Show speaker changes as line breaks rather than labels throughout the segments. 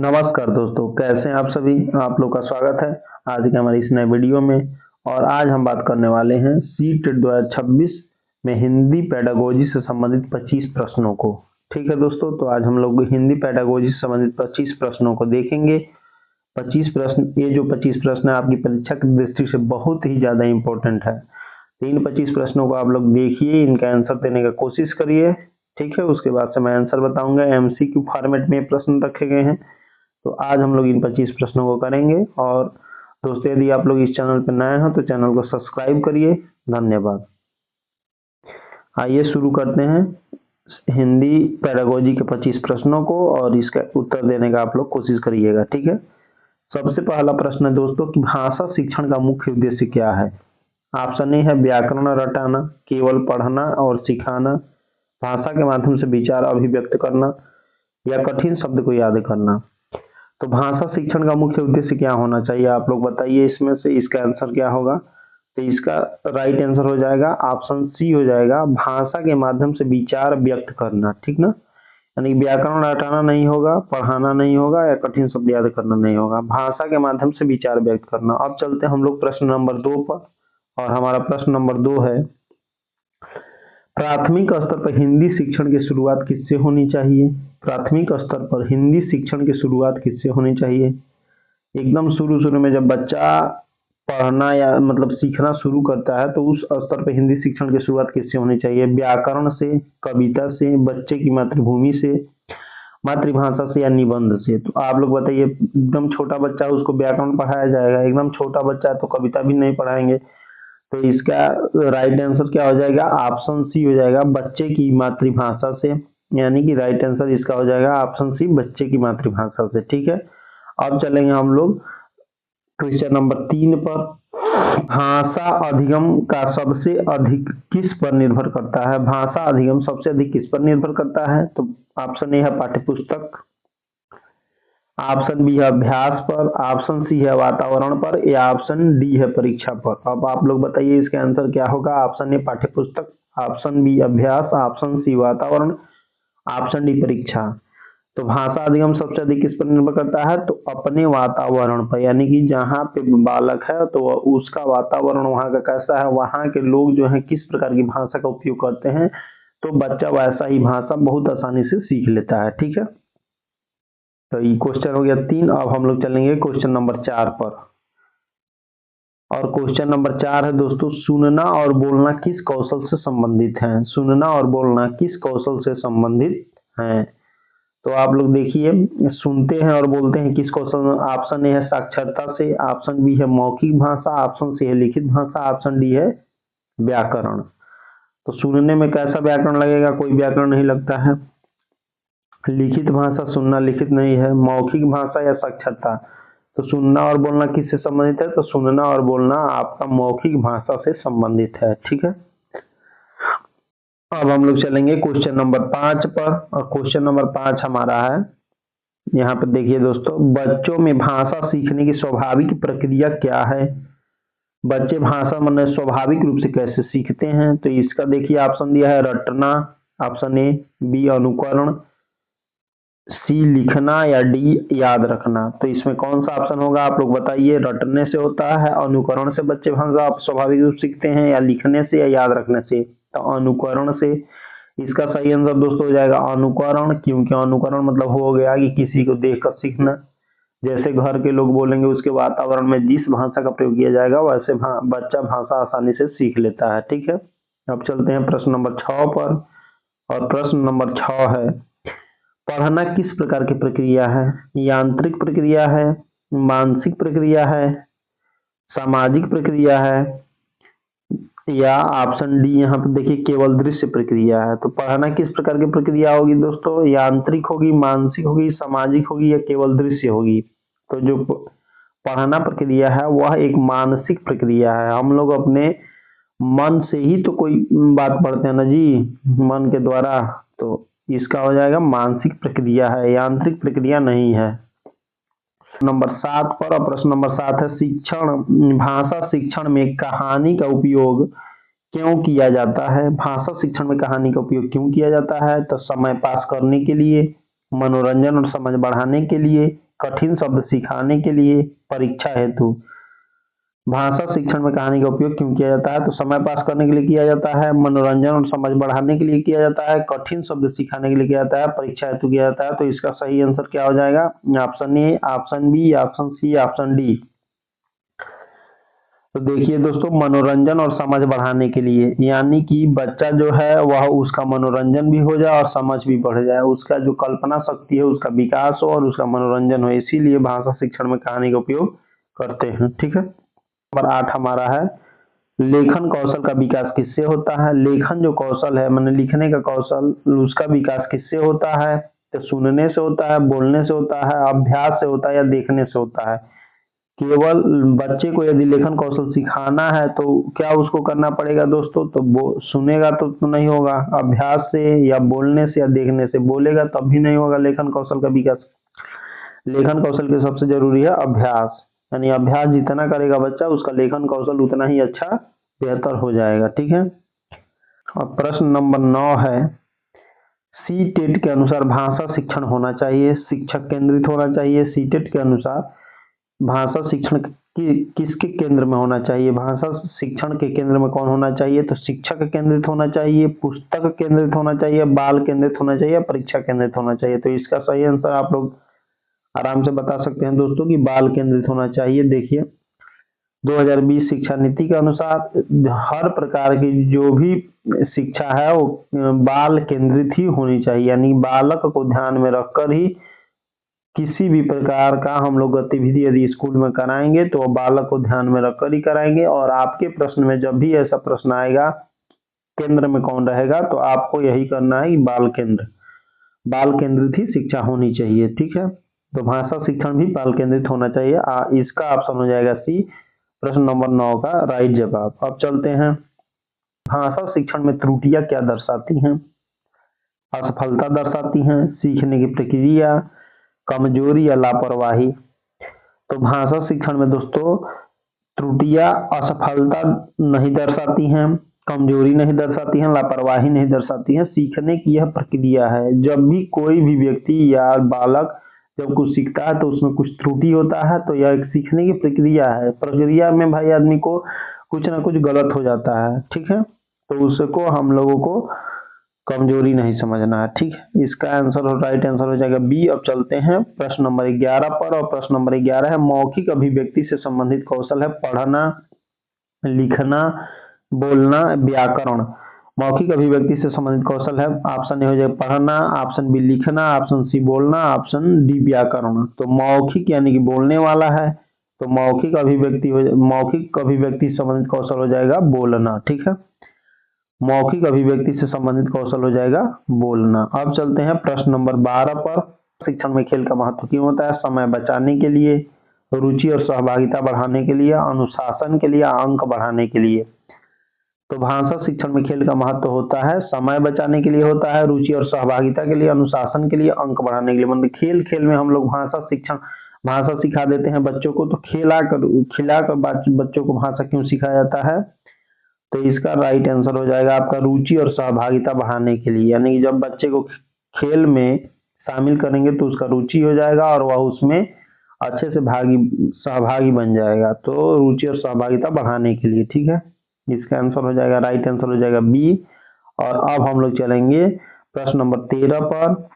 नमस्कार दोस्तों, कैसे हैं आप सभी। आप लोग का स्वागत है आज के हमारे इस नए वीडियो में। और आज हम बात करने वाले हैं सीट 2026 में हिंदी पेडागोजी से संबंधित 25 प्रश्नों को। ठीक है दोस्तों, तो आज हम लोग हिंदी पेडागोजी से संबंधित 25 प्रश्नों को देखेंगे। 25 प्रश्न, ये जो 25 प्रश्न है आपकी परीक्षा की दृष्टि से बहुत ही ज्यादा इंपॉर्टेंट है। तो इन 25 प्रश्नों को आप लोग देखिए, इनका आंसर देने का कोशिश करिए। ठीक है, उसके बाद से मैं आंसर बताऊंगा। एमसीक्यू फॉर्मेट में प्रश्न रखे गए हैं, तो आज हम लोग इन 25 प्रश्नों को करेंगे। और दोस्तों, यदि आप लोग इस चैनल पर नए हैं तो चैनल को सब्सक्राइब करिए। धन्यवाद। आइए शुरू करते हैं हिंदी पेडागोजी के 25 प्रश्नों को, और इसका उत्तर देने का आप लोग कोशिश करिएगा। ठीक है, सबसे पहला प्रश्न है दोस्तों कि भाषा शिक्षण का मुख्य उद्देश्य क्या है। ऑप्शन ए है व्याकरण रटाना, केवल पढ़ना और सिखाना, भाषा के माध्यम से विचार अभिव्यक्त करना, या कठिन शब्द को याद करना। तो भाषा शिक्षण का मुख्य उद्देश्य क्या होना चाहिए, आप लोग बताइए। इसमें से इसका आंसर क्या होगा। तो इसका राइट आंसर हो जाएगा ऑप्शन सी हो जाएगा, भाषा के माध्यम से विचार व्यक्त करना। ठीक ना, यानी व्याकरण रटाना नहीं होगा, पढ़ाना नहीं होगा, या कठिन शब्द याद करना नहीं होगा, भाषा के माध्यम से विचार व्यक्त करना। अब चलते हैं हम लोग प्रश्न नंबर 2 पर, और हमारा प्रश्न नंबर 2 है, प्राथमिक स्तर पर हिंदी शिक्षण की शुरुआत किससे होनी चाहिए। प्राथमिक स्तर पर हिंदी शिक्षण की शुरुआत किससे होनी चाहिए। एकदम शुरू में जब बच्चा पढ़ना या मतलब सीखना शुरू करता है, तो उस स्तर पर हिंदी शिक्षण की शुरुआत किससे होनी चाहिए। व्याकरण से, कविता से, बच्चे की मातृभूमि से, मातृभाषा से, या निबंध से। तो आप लोग बताइए, एकदम छोटा बच्चा है उसको व्याकरण पढ़ाया जाएगा, एकदम छोटा बच्चा है तो कविता भी नहीं पढ़ाएंगे। तो इसका राइट आंसर क्या हो जाएगा, ऑप्शन सी हो जाएगा, बच्चे की मातृभाषा से। यानी कि राइट आंसर इसका हो जाएगा ऑप्शन सी, बच्चे की मातृभाषा से। ठीक है, अब चलेंगे हम लोग क्वेश्चन नंबर 3 पर। भाषा अधिगम का सबसे अधिक किस पर निर्भर करता है। भाषा अधिगम सबसे अधिक किस पर निर्भर करता है। तो ऑप्शन ए है पाठ्यपुस्तक, ऑप्शन बी है अभ्यास पर, ऑप्शन सी है वातावरण पर, या ऑप्शन डी है परीक्षा पर। अब आप लोग बताइए इसका आंसर क्या होगा। ऑप्शन ए पाठ्यपुस्तक, ऑप्शन बी अभ्यास, ऑप्शन सी वातावरण, ऑप्शन डी परीक्षा। तो भाषा अधिगम सबसे अधिक किस पर निर्भर करता है, तो अपने वातावरण पर। यानी कि जहाँ पे बालक है तो उसका वातावरण वहाँ का कैसा है, वहाँ के लोग जो है किस प्रकार की भाषा का उपयोग करते हैं, तो बच्चा वैसा ही भाषा बहुत आसानी से सीख लेता है। ठीक है, तो ये क्वेश्चन हो गया 3। अब हम लोग चलेंगे क्वेश्चन नंबर 4 पर, और क्वेश्चन नंबर 4 है दोस्तों, सुनना और बोलना किस कौशल से संबंधित है। सुनना और बोलना किस कौशल से संबंधित है। तो आप लोग देखिए, सुनते हैं और बोलते हैं किस कौशल में। ऑप्शन ए है साक्षरता से, ऑप्शन बी है मौखिक भाषा, ऑप्शन सी है लिखित भाषा, ऑप्शन डी है व्याकरण। तो सुनने में कैसा व्याकरण लगेगा, कोई व्याकरण नहीं लगता है। लिखित भाषा, सुनना लिखित नहीं है। मौखिक भाषा या साक्षरता। तो सुनना और बोलना किससे संबंधित है, तो सुनना और बोलना आपका मौखिक भाषा से संबंधित है। ठीक है, अब हम लोग चलेंगे क्वेश्चन नंबर 5 पर, और क्वेश्चन नंबर 5 हमारा है, यहाँ पर देखिए दोस्तों, बच्चों में भाषा सीखने की स्वाभाविक प्रक्रिया क्या है। बच्चे भाषा मतलब स्वाभाविक रूप से कैसे सीखते हैं। तो इसका देखिए ऑप्शन दिया है रटना, ऑप्शन ए, बी अनुकरण, सी लिखना, या डी याद रखना। तो इसमें कौन सा ऑप्शन होगा, आप लोग बताइए। रटने से होता है, अनुकरण से बच्चे भाषा स्वाभाविक रूप से सीखते हैं, या लिखने से, या याद रखने से। तो अनुकरण से। इसका सही आंसर दोस्तों हो जाएगा अनुकरण, क्योंकि अनुकरण मतलब हो गया कि किसी को देखकर सीखना। जैसे घर के लोग बोलेंगे, उसके वातावरण में जिस भाषा का प्रयोग किया जाएगा वैसे बच्चा भाषा आसानी से सीख लेता है। ठीक है, अब चलते हैं प्रश्न नंबर 6 पर, और प्रश्न नंबर 6 है, पढ़ना किस प्रकार की प्रक्रिया है। यांत्रिक प्रक्रिया है, मानसिक प्रक्रिया है, सामाजिक प्रक्रिया है, या ऑप्शन डी यहाँ पर देखिए केवल दृश्य प्रक्रिया है। तो पढ़ना किस प्रकार की प्रक्रिया होगी दोस्तों, यांत्रिक होगी, मानसिक होगी, सामाजिक होगी, या केवल दृश्य होगी। तो जो पढ़ना प्रक्रिया है वह एक मानसिक प्रक्रिया है। हम लोग अपने मन से ही तो कोई बात पढ़ते हैं ना जी, मन के द्वारा। तो इसका हो जाएगा मानसिक प्रक्रिया है, यांत्रिक प्रक्रिया नहीं है। नंबर 7 पर, और प्रश्न नंबर 7 है, शिक्षण भाषा शिक्षण में कहानी का उपयोग क्यों किया जाता है। भाषा शिक्षण में कहानी का उपयोग क्यों किया जाता है। तो समय पास करने के लिए, मनोरंजन और समझ बढ़ाने के लिए, कठिन शब्द सिखाने के लिए, परीक्षा हेतु। भाषा शिक्षण में कहानी का उपयोग क्यों किया जाता है? तो समय पास करने के लिए किया जाता है, मनोरंजन और समझ बढ़ाने के लिए किया जाता है, कठिन शब्द सिखाने के लिए किया जाता है, परीक्षा हेतु किया जाता है। तो इसका सही आंसर क्या हो जाएगा? Option A, option B, option C, option D. तो देखिए दोस्तों, मनोरंजन और समझ बढ़ाने के लिए, यानी कि बच्चा जो है वह उसका मनोरंजन भी हो जाए और समझ भी बढ़ जाए, उसका जो कल्पना शक्ति है उसका विकास हो और उसका मनोरंजन हो, इसीलिए भाषा शिक्षण में कहानी का उपयोग करते हैं। ठीक है। नंबर 8 हमारा है, लेखन कौशल का विकास किससे होता है? लेखन जो कौशल है, मैंने लिखने का कौशल, उसका विकास किससे होता है? तो सुनने से होता है, बोलने से होता है, अभ्यास से होता है या देखने से होता है? केवल बच्चे को यदि लेखन कौशल सिखाना है तो क्या उसको करना पड़ेगा दोस्तों? तो वो सुनेगा तो नहीं होगा, अभ्यास से या बोलने से या देखने से, बोलेगा तब भी नहीं होगा लेखन कौशल का विकास। लेखन कौशल के सबसे जरूरी है अभ्यास, यानी अभ्यास जितना करेगा बच्चा उसका लेखन कौशल उतना ही अच्छा बेहतर हो जाएगा। ठीक है। अब प्रश्न नंबर 9 है, सी टेट के अनुसार भाषा शिक्षण होना चाहिए, शिक्षक केंद्रित होना चाहिए। सी टेट के अनुसार भाषा शिक्षण किसके केंद्र में होना चाहिए? भाषा शिक्षण के केंद्र में कौन होना चाहिए? तो शिक्षक केंद्रित होना चाहिए, पुस्तक केंद्रित होना चाहिए, बाल केंद्रित होना चाहिए, परीक्षा केंद्रित होना चाहिए। तो इसका सही आंसर आप लोग आराम से बता सकते हैं दोस्तों कि बाल केंद्रित होना चाहिए। देखिए 2020 शिक्षा नीति के अनुसार हर प्रकार की जो भी शिक्षा है वो बाल केंद्रित ही होनी चाहिए, यानी बालक को ध्यान में रखकर ही किसी भी प्रकार का हम लोग गतिविधि यदि स्कूल में कराएंगे तो बालक को ध्यान में रखकर ही कराएंगे। और आपके प्रश्न में जब भी ऐसा प्रश्न आएगा केंद्र में कौन रहेगा, तो आपको यही करना है कि बाल केंद्रित ही शिक्षा होनी चाहिए। ठीक है। तो भाषा शिक्षण भी बाल केंद्रित होना चाहिए। इसका ऑप्शन हो जाएगा सी, प्रश्न नंबर 9 का राइट जवाब। अब चलते हैं, भाषा शिक्षण में त्रुटियां क्या दर्शाती हैं? असफलता दर्शाती हैं, सीखने की प्रक्रिया, कमजोरी या लापरवाही। तो भाषा शिक्षण में दोस्तों त्रुटियां असफलता नहीं दर्शाती हैं, कमजोरी नहीं दर्शाती हैं, लापरवाही नहीं दर्शाती हैं। सीखने की यह प्रक्रिया है, जब भी कोई भी व्यक्ति या बालक जब कुछ सीखता है तो उसमें कुछ त्रुटि होता है, तो यह एक सीखने की प्रक्रिया है। प्रक्रिया में भाई आदमी को कुछ ना कुछ गलत हो जाता है। ठीक है। तो उसको हम लोगों को कमजोरी नहीं समझना है। ठीक है। इसका आंसर और राइट आंसर हो जाएगा बी। अब चलते हैं प्रश्न नंबर 11 पर, और प्रश्न नंबर 11 है, मौखिक अभिव्यक्ति से संबंधित कौशल है पढ़ना, लिखना, बोलना, व्याकरण। मौखिक अभिव्यक्ति से संबंधित कौशल है, ऑप्शन ए हो जाएगा पढ़ना, ऑप्शन बी लिखना, ऑप्शन सी बोलना, ऑप्शन डी व्याकरण। तो मौखिक यानी कि बोलने वाला है, तो मौखिक अभिव्यक्ति से संबंधित कौशल हो जाएगा बोलना। ठीक है। मौखिक अभिव्यक्ति से संबंधित कौशल हो जाएगा बोलना। अब चलते हैं प्रश्न नंबर 12 पर, शिक्षण में खेल का महत्व क्यों होता है? समय बचाने के लिए, रुचि और सहभागिता बढ़ाने के लिए, अनुशासन के लिए, अंक बढ़ाने के लिए। तो भाषा शिक्षण में खेल का महत्व होता है, समय बचाने के लिए होता है, रुचि और सहभागिता के लिए, अनुशासन के लिए, अंक बढ़ाने के लिए। मतलब खेल खेल में हम लोग भाषा सिखा देते हैं बच्चों को। तो खिलाकर बच्चों को भाषा क्यों सिखाया जाता है? तो इसका राइट आंसर हो जाएगा आपका रुचि और सहभागिता बढ़ाने के लिए, यानी कि जब बच्चे को खेल में शामिल करेंगे तो उसका रुचि हो जाएगा और वह उसमें अच्छे से सहभागी बन जाएगा। तो रुचि और सहभागिता बढ़ाने के लिए। ठीक है। इसका आंसर हो जाएगा, राइट आंसर हो जाएगा बी। और अब हम लोग चलेंगे प्रश्न नंबर 13 पर,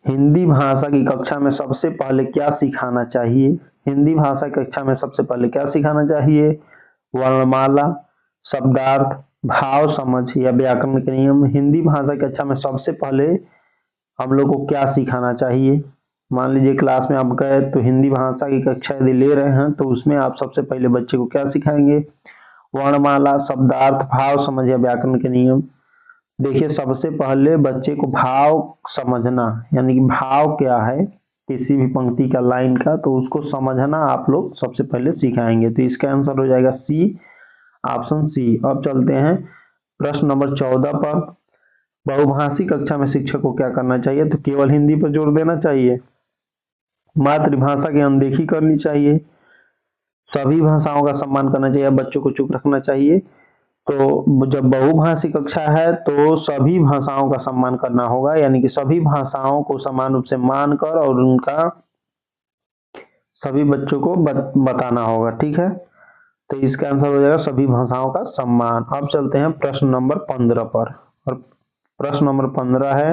हिंदी भाषा की कक्षा में सबसे पहले क्या सिखाना चाहिए? हिंदी भाषा की कक्षा में सबसे पहले क्या सिखाना चाहिए? वर्णमाला, शब्दार्थ, भाव समझ या व्याकरण के नियम। हिंदी भाषा की कक्षा में सबसे पहले हम लोग को क्या सिखाना चाहिए? मान लीजिए क्लास में आप गए तो हिंदी भाषा की कक्षा यदि ले रहे हैं तो उसमें आप सबसे पहले बच्चे को क्या सिखाएंगे? वर्णमाला, शब्दार्थ, भाव समझ या व्याकरण के नियम। देखिए सबसे पहले बच्चे को भाव समझना, यानी कि भाव क्या है किसी भी पंक्ति का, लाइन का, तो उसको समझना आप लोग सबसे पहले सिखाएंगे। तो इसका आंसर हो जाएगा सी, ऑप्शन सी। अब चलते हैं प्रश्न नंबर 14 पर, बहुभाषी कक्षा में शिक्षक को क्या करना चाहिए? तो केवल हिंदी पर जोर देना चाहिए, मातृभाषा की अनदेखी करनी चाहिए, सभी भाषाओं का सम्मान करना चाहिए, बच्चों को चुप रखना चाहिए। तो जब बहुभाषी कक्षा है तो सभी भाषाओं का सम्मान करना होगा, यानी कि सभी भाषाओं को समान रूप से मानकर और उनका सभी बच्चों को बताना होगा। ठीक है, तो इसका आंसर हो जाएगा सभी भाषाओं का सम्मान। अब चलते हैं प्रश्न नंबर 15 पर, और प्रश्न नंबर 15 है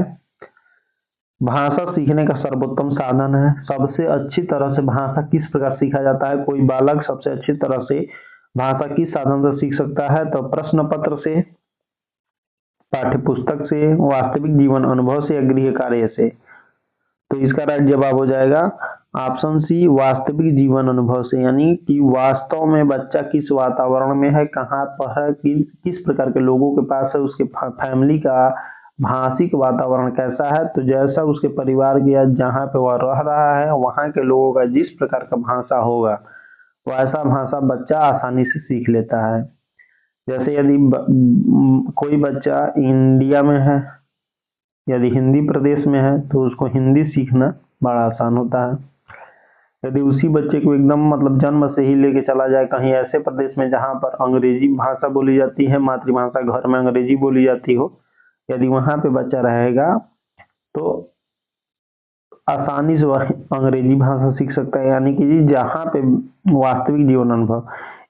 भाषा सीखने का सर्वोत्तम साधन है। सबसे अच्छी तरह से भाषा किस प्रकार सीखा जाता है? कोई बालक सबसे अच्छी तरह से भाषा किस साधन से सीख सकता है? तो प्रश्न पत्र से, पाठ्य पुस्तक से, वास्तविक जीवन अनुभव से या गृह कार्य से? तो इसका राइट जवाब हो जाएगा ऑप्शन सी, वास्तविक जीवन अनुभव से, यानी कि वास्तव में बच्चा किस वातावरण में है, कहाँ पर है, किस प्रकार के लोगों के पास है, उसके फैमिली का भाषिक वातावरण कैसा है। तो जैसा उसके परिवार की या जहाँ पे वह रह रहा है वहाँ के लोगों का जिस प्रकार का भाषा होगा वैसा भाषा बच्चा आसानी से सीख लेता है। जैसे यदि कोई बच्चा इंडिया में है, यदि हिंदी प्रदेश में है तो उसको हिंदी सीखना बड़ा आसान होता है। यदि उसी बच्चे को एकदम मतलब जन्म से ही लेके चला जाए कहीं ऐसे प्रदेश में जहाँ पर अंग्रेजी भाषा बोली जाती है, मातृभाषा घर में अंग्रेजी बोली जाती हो, यदि वहाँ पे बच्चा रहेगा तो आसानी से वह अंग्रेजी भाषा सीख सकता है। यानी कि जहाँ पे वास्तविक जीवन अनुभव,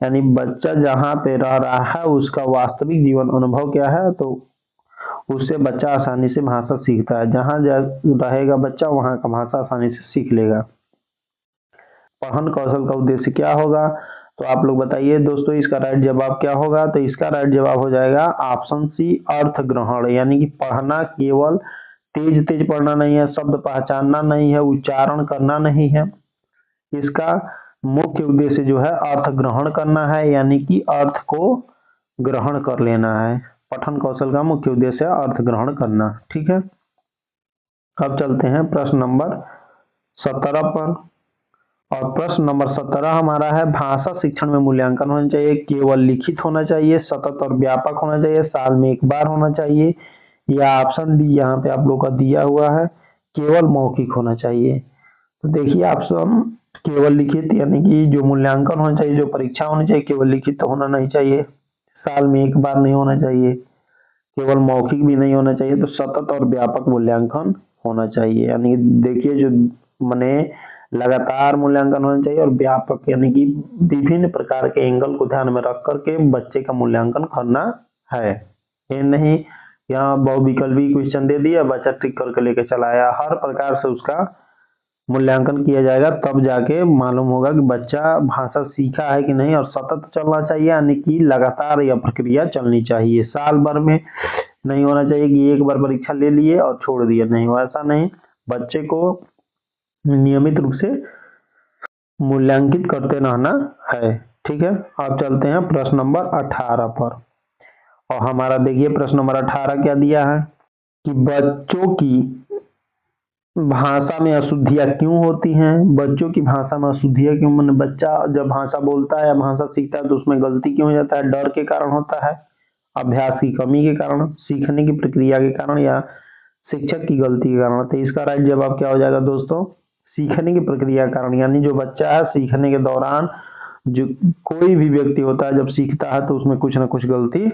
यानी बच्चा जहाँ पे रह रहा है उसका वास्तविक जीवन अनुभव क्या है, तो उससे बच्चा आसानी से भाषा सीखता है। जहाँ रहेगा बच्चा वहाँ का भाषा आसानी से सीख लेगा। पठन कौशल का उद्देश्य क्या होगा? तो आप लोग बताइए दोस्तों, इसका राइट जवाब क्या होगा? तो इसका राइट जवाब हो जाएगा ऑप्शन सी, अर्थ ग्रहण। यानी कि पढ़ना केवल तेज तेज पढ़ना नहीं है, शब्द पहचानना नहीं है, उच्चारण करना नहीं है। इसका मुख्य उद्देश्य जो है अर्थ ग्रहण करना है, यानी कि अर्थ को ग्रहण कर लेना है। पठन कौशल का मुख्य उद्देश्य है अर्थ ग्रहण करना। ठीक है, अब चलते हैं प्रश्न नंबर 17 पर, और प्रश्न नंबर 17 हमारा है भाषा शिक्षण में मूल्यांकन होना चाहिए, केवल लिखित होना चाहिए, सतत और व्यापक होना चाहिए, साल में एक बार होना चाहिए, या ऑप्शन डी यहाँ पे आप लोग का दिया हुआ है केवल मौखिक होना चाहिए। तो देखिए ऑप्शन केवल लिखित, यानी कि जो मूल्यांकन होना चाहिए, जो परीक्षा होनी चाहिए केवल लिखित तो होना नहीं चाहिए, साल में एक बार नहीं होना चाहिए, केवल मौखिक भी नहीं होना चाहिए, तो सतत और व्यापक मूल्यांकन होना चाहिए। यानी देखिए जो माने लगातार मूल्यांकन होना चाहिए और व्यापक, यानी कि विभिन्न प्रकार के एंगल को ध्यान में रख करके बच्चे का मूल्यांकन करना है। ये नहीं यहाँ बहुविकल्पी क्वेश्चन दे दिया बच्चा टिक करके लेके चला आया, हर प्रकार से उसका मूल्यांकन किया जाएगा, तब जाके मालूम होगा कि बच्चा भाषा सीखा है कि नहीं। और सतत चलना चाहिए, यानी कि लगातार यह प्रक्रिया चलनी चाहिए, साल भर में नहीं होना चाहिए कि एक बार परीक्षा ले लिए और छोड़ दिए, नहीं ऐसा नहीं, बच्चे को नियमित रूप से मूल्यांकित करते रहना है। ठीक है, अब चलते हैं प्रश्न नंबर 18 पर, और हमारा देखिए प्रश्न नंबर 18 क्या दिया है कि बच्चों की भाषा में अशुद्धियाँ क्यों होती हैं? बच्चों की भाषा में अशुद्धियाँ क्यों, मैंने बच्चा जब भाषा बोलता है या भाषा सीखता है तो उसमें गलती क्यों हो जाता है? डर के कारण होता है, अभ्यास की कमी के कारण, सीखने की प्रक्रिया के कारण, या शिक्षक की गलती के कारण? तो इसका राइट जवाब क्या हो जाएगा दोस्तों? सीखने की प्रक्रिया के कारण। यानी जो बच्चा है सीखने के दौरान, जो कोई भी व्यक्ति होता है जब सीखता है तो उसमें कुछ ना कुछ गलती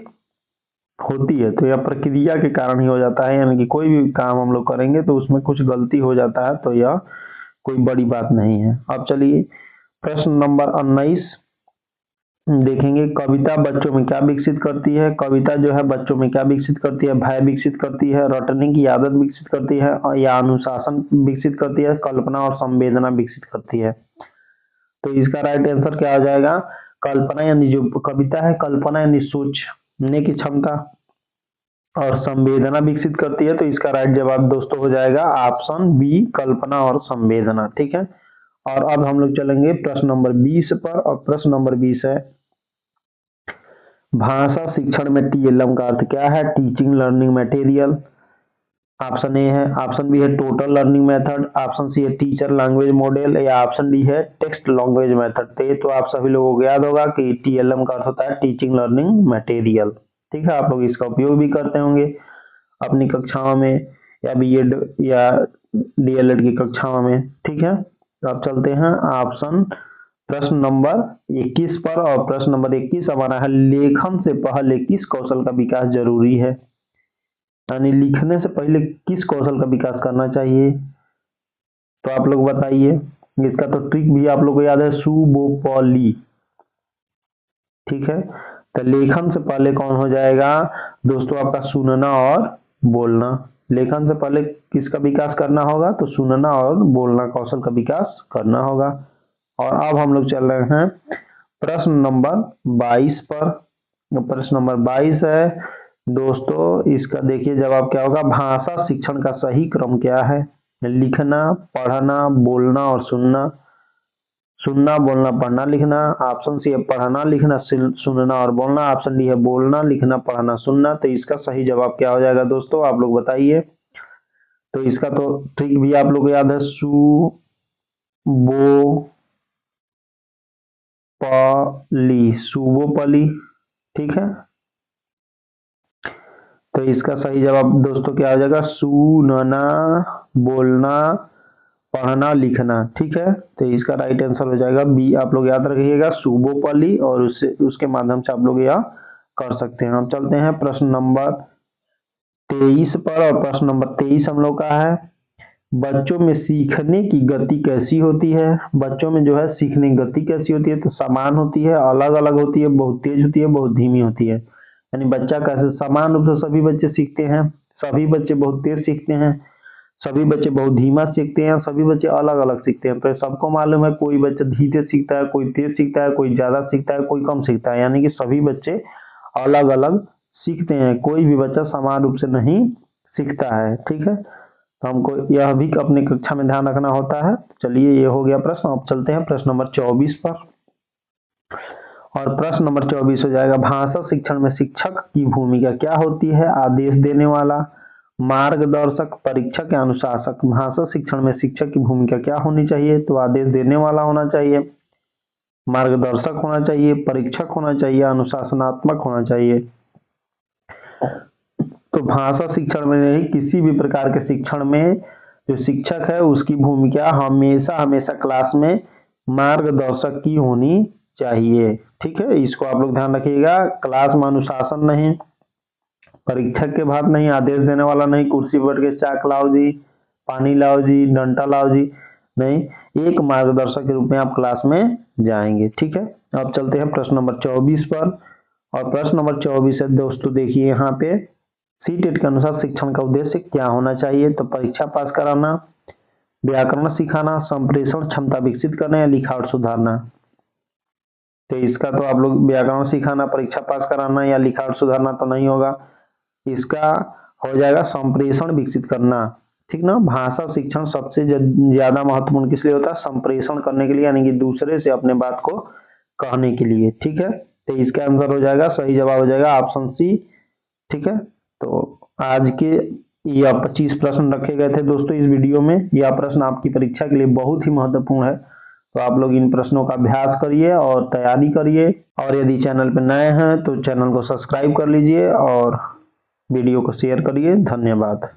होती है, तो यह प्रक्रिया के कारण ही हो जाता है। यानी कि कोई भी काम हम लोग करेंगे तो उसमें कुछ गलती हो जाता है, तो यह कोई बड़ी बात नहीं है। अब चलिए प्रश्न नंबर 19 देखेंगे, कविता बच्चों में क्या विकसित करती है? कविता जो है बच्चों में क्या विकसित करती है? भय विकसित करती है, रटने की आदत विकसित करती है, या अनुशासन विकसित करती है, कल्पना और संवेदना विकसित करती है? तो इसका राइट आंसर क्या हो जाएगा? कल्पना, यानी जो कविता है कल्पना यानी सोचने की क्षमता और संवेदना विकसित करती है, तो इसका राइट जवाब दोस्तों हो जाएगा ऑप्शन बी, कल्पना और संवेदना। ठीक है, और अब हम लोग चलेंगे प्रश्न नंबर 20 पर, और प्रश्न नंबर 20 है भाषा शिक्षण में टीएलएम का अर्थ क्या है? Teaching learning material. Option A है, ऑप्शन बी है total learning method, option C है टीचर लैंग्वेज मॉडल, या ऑप्शन डी है टेक्स्ट लैंग्वेज मेथड। तो आप सभी लोगों को याद होगा कि टीएलएम का अर्थ होता है टीचिंग लर्निंग मटेरियल। ठीक है, आप लोग इसका उपयोग भी करते होंगे अपनी कक्षाओं में, या बीएड या डीएलएड की कक्षाओं में। ठीक है, तो आप चलते हैं ऑप्शन प्रश्न नंबर 21 पर। और प्रश्न नंबर 21 हमारा है, लेखन से पहले किस कौशल का विकास जरूरी है? यानी लिखने से पहले किस कौशल का विकास करना चाहिए? तो आप लोग बताइए। इसका तो ट्रिक भी आप लोग को याद है, सुबोपली। ठीक है, तो लेखन से पहले कौन हो जाएगा दोस्तों? आपका सुनना और बोलना। लेखन से पहले किसका विकास करना होगा? तो सुनना और बोलना कौशल का विकास करना होगा। और अब हम लोग चल रहे हैं प्रश्न नंबर 22 पर। प्रश्न नंबर 22 है दोस्तों, इसका देखिए जवाब क्या होगा। भाषा शिक्षण का सही क्रम क्या है? लिखना, पढ़ना, बोलना और सुनना। सुनना, बोलना, पढ़ना, लिखना। ऑप्शन सी है पढ़ना, लिखना, सुनना और बोलना। ऑप्शन डी है बोलना, लिखना, पढ़ना, सुनना। तो इसका सही जवाब क्या हो जाएगा दोस्तों? आप लोग बताइए। तो इसका तो ट्रिक भी आप लोग को याद है, सु बो पली, सुबोपली। ठीक है, तो इसका सही जवाब दोस्तों क्या हो जाएगा? सुनना, बोलना, पढ़ना, लिखना। ठीक है, तो इसका राइट आंसर हो जाएगा बी। आप लोग याद रखिएगा सुबोपली, और उसके माध्यम से आप लोग यह कर सकते हैं। हम चलते हैं प्रश्न नंबर 23 पर। और प्रश्न नंबर 23 हम लोग का है, बच्चों में सीखने की गति कैसी होती है? बच्चों में जो है सीखने की गति कैसी होती है? तो समान होती है, अलग अलग होती है, बहुत तेज होती है, बहुत धीमी होती है। यानी बच्चा कैसे समान रूप से सभी बच्चे सीखते हैं, सभी बच्चे बहुत तेज सीखते हैं, सभी बच्चे बहुत धीमा सीखते हैं, सभी बच्चे अलग अलग सीखते हैं। तो सबको मालूम है, कोई बच्चा धीरे सीखता है, कोई तेज सीखता है, कोई ज्यादा सीखता है, कोई कम सीखता है। यानी कि सभी बच्चे अलग अलग सीखते हैं, कोई भी बच्चा समान रूप से नहीं सीखता है। ठीक है, तो हमको यह भी अपनी कक्षा में ध्यान रखना होता है। चलिए, ये हो गया प्रश्न। अब चलते हैं प्रश्न नंबर 24 पर। और प्रश्न नंबर 24 हो जाएगा, भाषा शिक्षण में शिक्षक की भूमिका क्या होती है? आदेश देने वाला, मार्गदर्शक, परीक्षक या अनुशासक। भाषा शिक्षण में शिक्षक की भूमिका क्या होनी चाहिए? तो आदेश देने वाला होना चाहिए, मार्गदर्शक होना चाहिए, परीक्षक होना चाहिए, अनुशासनात्मक होना चाहिए। तो भाषा शिक्षण में नहीं, किसी भी प्रकार के शिक्षण में जो शिक्षक है उसकी भूमिका हमेशा हमेशा क्लास में मार्गदर्शक की होनी चाहिए। ठीक है, इसको आप लोग ध्यान रखिएगा। क्लास में अनुशासन नहीं, परीक्षक के भाग नहीं, आदेश देने वाला नहीं, कुर्सी पर के चाक लाओ जी, पानी लाओ जी, डंडा लाओ जी, नहीं, एक मार्गदर्शक के रूप में आप क्लास में जाएंगे। ठीक है, अब चलते हैं प्रश्न नंबर 24 पर। और प्रश्न नंबर 24 है दोस्तों, देखिए यहाँ पे, सीटेट के अनुसार शिक्षण का उद्देश्य क्या होना चाहिए? तो परीक्षा पास कराना, व्याकरण सिखाना, संप्रेषण क्षमता विकसित करना या लिखावट सुधारना। तो इसका तो आप लोग व्याकरण सिखाना, परीक्षा पास कराना या लिखावट सुधारना तो नहीं होगा। इसका हो जाएगा संप्रेषण विकसित करना। ठीक ना, भाषा शिक्षण सबसे ज्यादा महत्वपूर्ण किस लिए होता है? संप्रेषण करने के लिए, यानी कि दूसरे से अपने बात को कहने के लिए। ठीक है, तो इसका आंसर हो जाएगा, सही जवाब हो जाएगा ऑप्शन सी। ठीक है, तो आज के यह 25 प्रश्न रखे गए थे दोस्तों इस वीडियो में। यह प्रश्न आपकी परीक्षा के लिए बहुत ही महत्वपूर्ण है, तो आप लोग इन प्रश्नों का अभ्यास करिए और तैयारी करिए। और यदि चैनल पर नए हैं तो चैनल को सब्सक्राइब कर लीजिए और वीडियो को शेयर करिए। धन्यवाद।